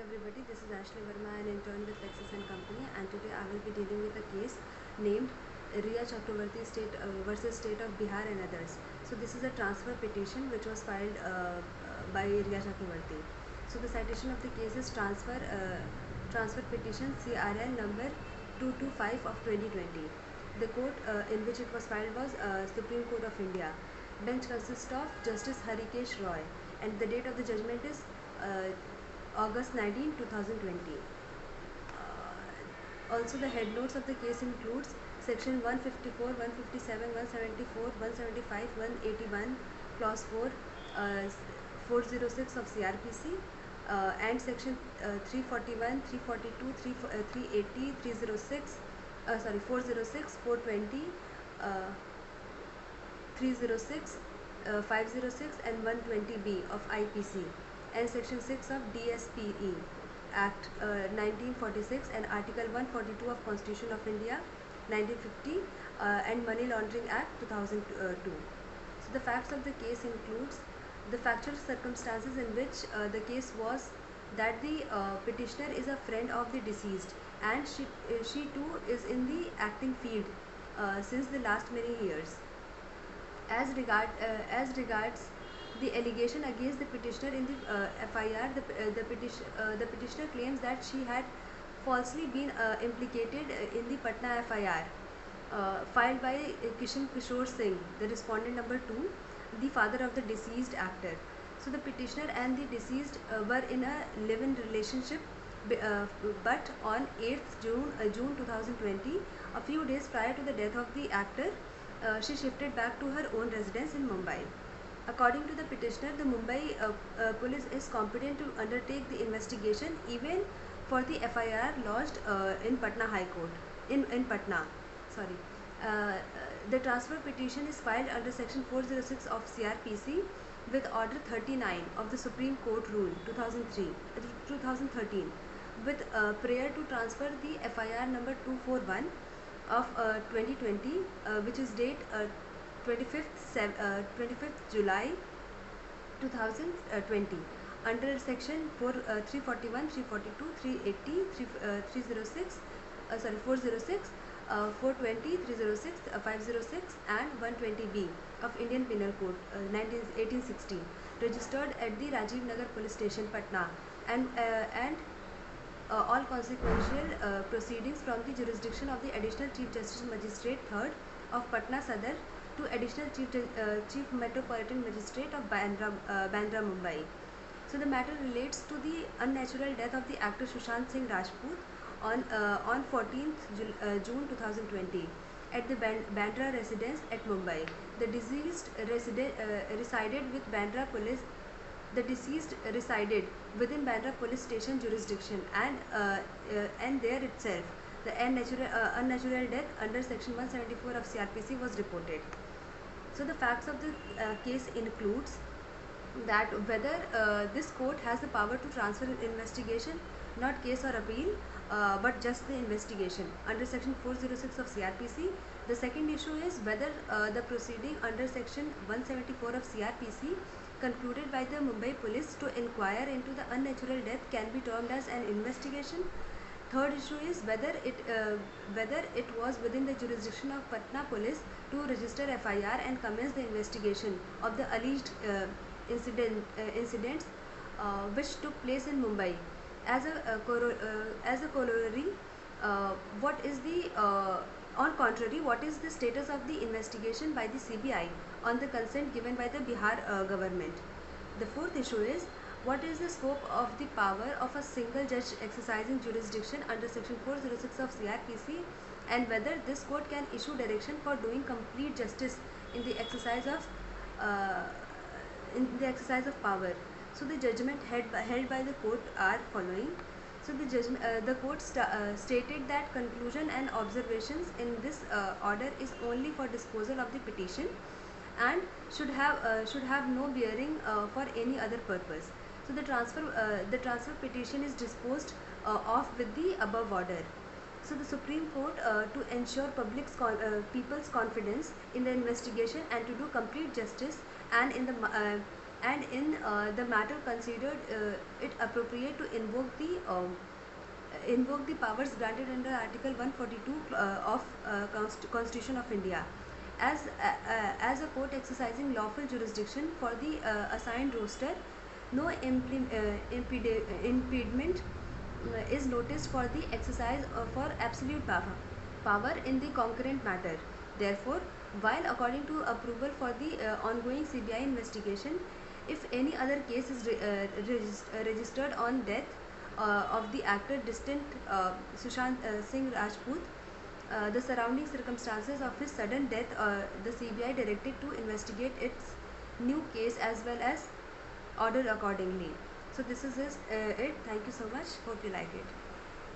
everybody, this is Ashley Verma, an intern with Lexis and Company, and today I will be dealing with a case named Riya Chakravarti versus State of Bihar and others. So this is a transfer petition which was filed by Riya Chakravarti. So the citation of the case is transfer petition CRL number 225 of 2020. The court in which it was filed was Supreme Court of India. Bench consists of Justice Harikesh Roy, and the date of the judgment is August 19, 2020. Also, the head notes of the case includes section 154, 157, 174, 175, 181, clause 4, 406 of CRPC, and section 341, 342, 380, 306, 406, 420, 306, 506 and 120B of IPC, and section 6 of DSPE Act 1946 and article 142 of Constitution of India 1950 and Money Laundering Act 2002. So the facts of the case includes the factual circumstances in which the case was that the petitioner is a friend of the deceased, and she too is in the acting field since the last many years. As regards the allegation against the petitioner in the FIR, the petitioner claims that she had falsely been implicated in the Patna FIR filed by Kishan Kishore Singh, the respondent number 2, the father of the deceased actor. So the petitioner and the deceased were in a live-in relationship, but on 8th June 2020, a few days prior to the death of the actor, she shifted back to her own residence in Mumbai. According to the petitioner, the Mumbai police is competent to undertake the investigation even for the FIR lodged in Patna High Court, in Patna. Sorry. The transfer petition is filed under section 406 of CRPC with order 39 of the Supreme Court rule 2013 with prayer to transfer the FIR number 241 of 2020, which is date 25th July 2020 under section 341, 342, 380, 306, 406, 420, 306, 506 and 120B of Indian Penal Code 1816, registered at the Rajiv Nagar Police Station, Patna, and all consequential proceedings from the jurisdiction of the Additional Chief Justice Magistrate 3rd of Patna Sadar to Additional Chief Metropolitan Magistrate of Bandra, Mumbai. So the matter relates to the unnatural death of the actor Sushant Singh Rajput on 14th June 2020 at the Bandra residence at Mumbai. The deceased resided with Bandra Police. The deceased resided within Bandra Police Station jurisdiction, and there itself the unnatural death under section 174 of CRPC was reported. So the facts of the case includes that whether this court has the power to transfer an investigation, not case or appeal, but just the investigation under section 406 of CRPC. The second issue is whether the proceeding under section 174 of CRPC concluded by the Mumbai police to inquire into the unnatural death can be termed as an investigation. Third issue is whether it was within the jurisdiction of Patna police to register FIR and commence the investigation of the alleged incidents which took place in Mumbai. As a corollary, what is the on contrary, what is the status of the investigation by the CBI on the consent given by the Bihar government? The fourth issue is what is the scope of the power of a single judge exercising jurisdiction under section 406 of CRPC, and whether this court can issue direction for doing complete justice in the exercise of power. So the judgment held by the court are following. So the court stated that conclusion and observations in this order is only for disposal of the petition and should have no bearing for any other purpose. So the transfer petition is disposed of with the above order. So the Supreme Court, to ensure people's confidence in the investigation and to do complete justice and in the and in the matter considered it appropriate to invoke the powers granted under Article 142 of Constitution of India. As a court exercising lawful jurisdiction for the assigned roster, no impediment is noticed for the exercise for absolute power in the concurrent matter. Therefore, while according to approval for the ongoing CBI investigation, if any other case is registered on death of the actor distant Sushant Singh Rajput, the surrounding circumstances of his sudden death, the CBI directed to investigate its new case as well as order accordingly. So this is it. Thank you so much. Hope you like it.